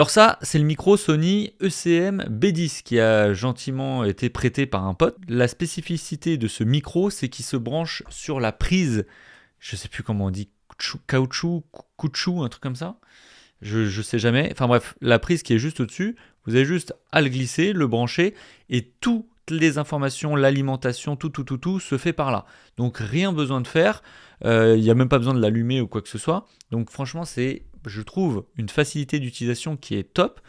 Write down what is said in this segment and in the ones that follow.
Alors ça, c'est le micro Sony ECM B10 qui a gentiment été prêté par un pote. La spécificité de ce micro, c'est qu'il se branche sur la prise, je sais plus comment on dit, caoutchouc, un truc comme ça. Je sais jamais. Enfin bref, la prise qui est juste au-dessus, vous avez juste à le glisser, le brancher et toutes les informations, l'alimentation, tout se fait par là. Donc rien besoin de faire. Il n'y a même pas besoin de l'allumer ou quoi que ce soit. Donc franchement, c'est, je trouve, une facilité d'utilisation qui est top.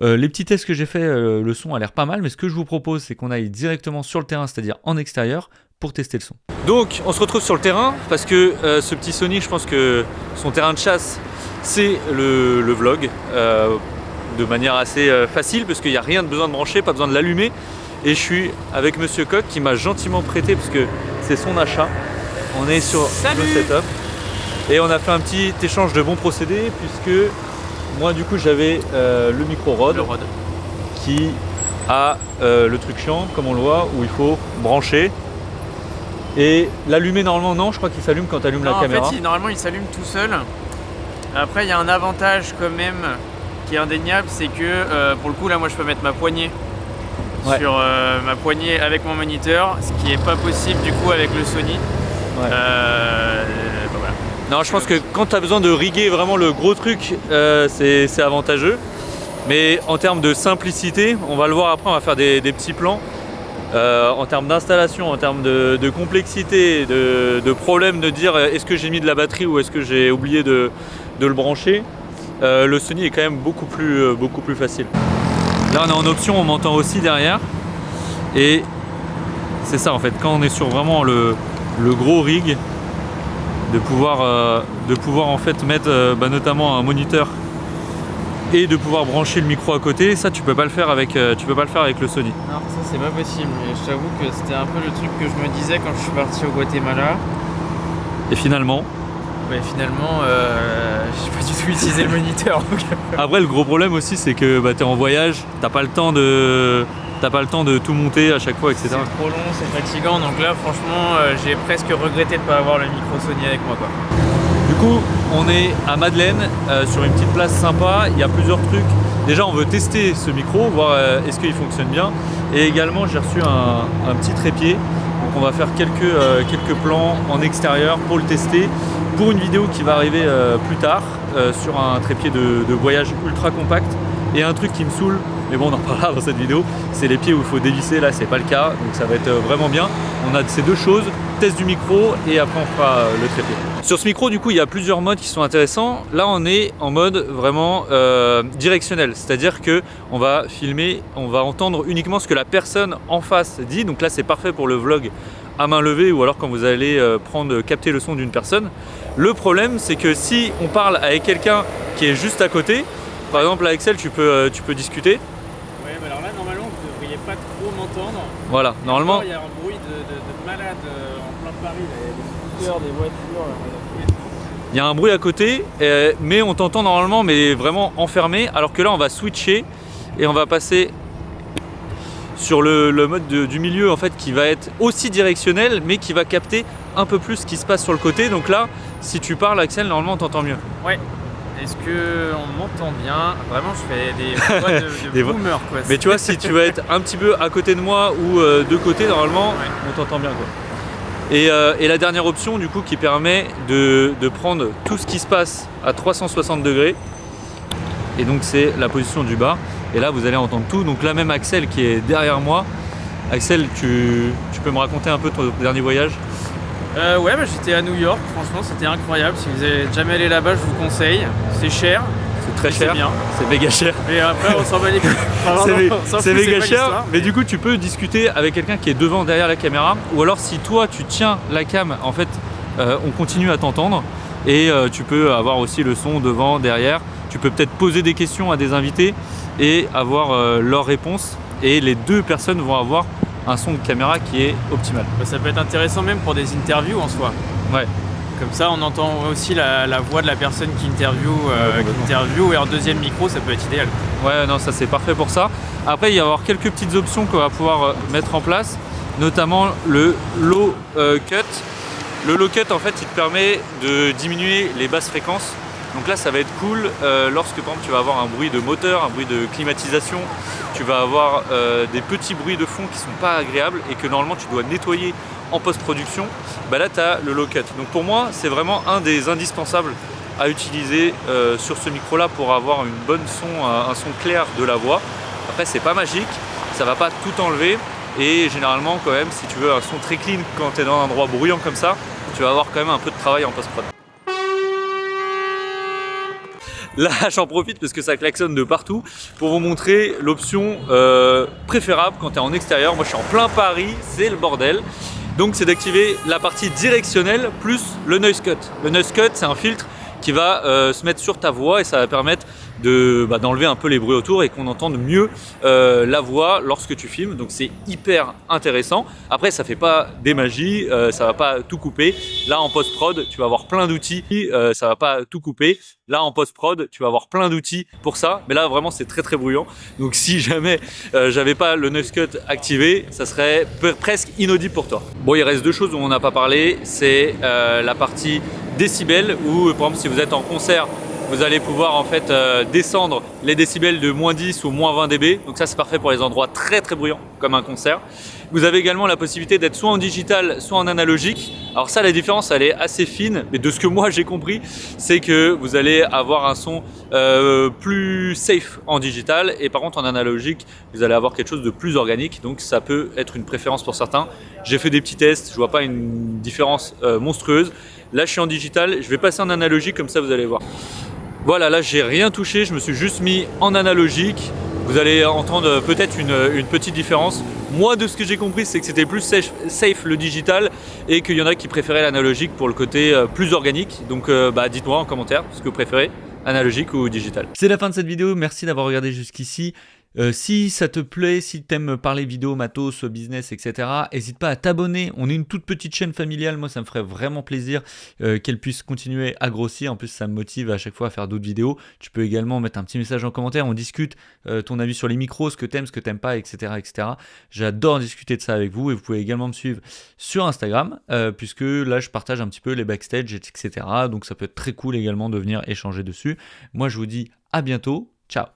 Les petits tests que j'ai fait, le son a l'air pas mal, mais ce que je vous propose, c'est qu'on aille directement sur le terrain, c'est-à-dire en extérieur, pour tester le son. Donc on se retrouve sur le terrain, parce que ce petit Sony, je pense que son terrain de chasse, c'est le vlog, de manière assez facile, parce qu'il n'y a rien de besoin de brancher, pas besoin de l'allumer. Et je suis avec Monsieur Coq qui m'a gentiment prêté, parce que c'est son achat. On est sur le setup. Et on a fait un petit échange de bons procédés, puisque moi du coup j'avais le micro Rode, qui a le truc chiant, comme on le voit, où il faut brancher. Et l'allumer normalement, non, je crois qu'il s'allume quand tu allumes la caméra. En fait, normalement il s'allume tout seul. Après il y a un avantage quand même qui est indéniable, c'est que pour le coup là moi je peux mettre ma poignée sur ma poignée avec mon moniteur, ce qui n'est pas possible du coup avec le Sony. Ouais. Voilà. Non, je pense que quand tu as besoin de riguer vraiment le gros truc, c'est avantageux. Mais en termes de simplicité, on va le voir après, on va faire des petits plans. En termes d'installation, en termes de complexité, de problème de dire est-ce que j'ai mis de la batterie ou est-ce que j'ai oublié de le brancher, le Sony est quand même beaucoup plus facile. Là on est en option, on m'entend aussi derrière. Et c'est ça en fait, quand on est sur vraiment le gros rig, de pouvoir en fait mettre notamment un moniteur et de pouvoir brancher le micro à côté, ça tu peux pas le faire avec le Sony. Non, ça c'est pas possible. Et je t'avoue que c'était un peu le truc que je me disais quand je suis parti au Guatemala. Et finalement j'ai pas du tout utilisé le moniteur. Après le gros problème aussi c'est que t'es en voyage, t'as pas le temps de tout monter à chaque fois, etc. C'est trop long, c'est fatigant, donc là franchement j'ai presque regretté de ne pas avoir le micro Sony avec moi, quoi. Du coup on est à Madeleine, sur une petite place sympa, il y a plusieurs trucs. Déjà on veut tester ce micro, voir est-ce qu'il fonctionne bien. Et également j'ai reçu un petit trépied, donc on va faire quelques plans en extérieur pour le tester, pour une vidéo qui va arriver plus tard, sur un trépied de voyage ultra compact. Et un truc qui me saoule, mais bon on en parlera dans cette vidéo, c'est les pieds où il faut dévisser, là c'est pas le cas, donc ça va être vraiment bien. On a ces deux choses, test du micro et après on fera le trépied. Sur ce micro du coup il y a plusieurs modes qui sont intéressants. Là on est en mode vraiment directionnel, c'est-à-dire que on va filmer, on va entendre uniquement ce que la personne en face dit, donc là c'est parfait pour le vlog à main levée ou alors quand vous allez capter le son d'une personne. Le problème c'est que si on parle avec quelqu'un qui est juste à côté, par exemple avec Axel tu peux discuter. Ouais, mais alors là normalement vous ne devriez pas trop m'entendre. Voilà, normalement. Il y a un bruit de malade en plein Paris, des scooters, des voitures. Il y a un bruit à côté, mais on t'entend normalement, mais vraiment enfermé. Alors que là on va switcher et on va passer sur le mode du milieu en fait, qui va être aussi directionnel, mais qui va capter un peu plus ce qui se passe sur le côté. Donc là, si tu parles Axel, normalement on t'entend mieux. Ouais. Est-ce qu'on m'entend bien? Vraiment, je fais des voix de boomer, quoi. Mais tu vois, si tu vas être un petit peu à côté de moi ou de côté, normalement, on t'entend bien, quoi. Et la dernière option, du coup, qui permet de prendre tout ce qui se passe à 360 degrés. Et donc, c'est la position du bas. Et là, vous allez entendre tout. Donc là, même Axel qui est derrière moi. Axel, tu peux me raconter un peu ton dernier voyage? Ouais, j'étais à New York, franchement c'était incroyable. Si vous n'êtes jamais allé là-bas, je vous conseille. C'est cher. C'est très cher. C'est méga cher. Et après, on s'en bat les couilles. C'est méga cher. Mais du coup, tu peux discuter avec quelqu'un qui est devant, derrière la caméra. Ou alors, si toi, tu tiens la cam, en fait, on continue à t'entendre. Et tu peux avoir aussi le son devant, derrière. Tu peux peut-être poser des questions à des invités et avoir leurs réponses. Et les deux personnes vont avoir un son de caméra qui est optimal. Ça peut être intéressant même pour des interviews en soi. Ouais. Comme ça on entend aussi la voix de la personne qui interview et en deuxième micro ça peut être idéal. Ouais, non, ça c'est parfait pour ça. Après il va y avoir quelques petites options qu'on va pouvoir mettre en place, notamment le low cut. Le low cut en fait il te permet de diminuer les basses fréquences Donc là ça va être cool lorsque par exemple tu vas avoir un bruit de moteur, un bruit de climatisation, tu vas avoir des petits bruits de fond qui sont pas agréables et que normalement tu dois nettoyer en post-production, bah là tu as le low cut. Donc pour moi c'est vraiment un des indispensables à utiliser sur ce micro là pour avoir une bonne son, un son clair de la voix. Après c'est pas magique, ça va pas tout enlever et généralement quand même si tu veux un son très clean quand tu es dans un endroit bruyant comme ça, tu vas avoir quand même un peu de travail en post-prod. Là j'en profite parce que ça klaxonne de partout pour vous montrer l'option préférable quand tu es en extérieur. Moi je suis en plein Paris, c'est le bordel. Donc c'est d'activer la partie directionnelle plus le noise cut. Le noise cut c'est un filtre qui va se mettre sur ta voix et ça va permettre d'enlever un peu les bruits autour et qu'on entende mieux la voix lorsque tu filmes. Donc c'est hyper intéressant. Après ça fait pas des magies, ça va pas tout couper. Là en post-prod tu vas avoir plein d'outils, ça va pas tout couper. Là en post-prod tu vas avoir plein d'outils pour ça. Mais là vraiment c'est très bruyant. Donc si jamais j'avais pas le noise cut activé, ça serait presque inaudible pour toi. Bon, il reste deux choses dont on n'a pas parlé, c'est la partie décibels où par exemple si vous êtes en concert vous allez pouvoir en fait descendre les décibels de moins 10 ou moins 20 dB. Donc ça c'est parfait pour les endroits très bruyants comme un concert. Vous avez également la possibilité d'être soit en digital soit en analogique. Alors ça la différence elle est assez fine, mais de ce que moi j'ai compris c'est que vous allez avoir un son plus safe en digital et par contre en analogique vous allez avoir quelque chose de plus organique. Donc ça peut être une préférence pour certains. J'ai fait des petits tests, je vois pas une différence monstrueuse. Là je suis en digital, je vais passer en analogique comme ça vous allez voir. Voilà, là j'ai rien touché, je me suis juste mis en analogique. Vous allez entendre peut-être une petite différence. Moi de ce que j'ai compris c'est que c'était plus safe le digital et qu'il y en a qui préféraient l'analogique pour le côté plus organique. Donc dites-moi en commentaire ce que vous préférez, analogique ou digital. C'est la fin de cette vidéo, merci d'avoir regardé jusqu'ici. Si ça te plaît, si tu aimes parler vidéo, matos, business, etc., n'hésite pas à t'abonner. On est une toute petite chaîne familiale. Moi, ça me ferait vraiment plaisir qu'elle puisse continuer à grossir. En plus, ça me motive à chaque fois à faire d'autres vidéos. Tu peux également mettre un petit message en commentaire. On discute ton avis sur les micros, ce que tu aimes, ce que tu n'aimes pas, etc., etc. J'adore discuter de ça avec vous. Et vous pouvez également me suivre sur Instagram puisque là, je partage un petit peu les backstage, etc. Donc, ça peut être très cool également de venir échanger dessus. Moi, je vous dis à bientôt. Ciao.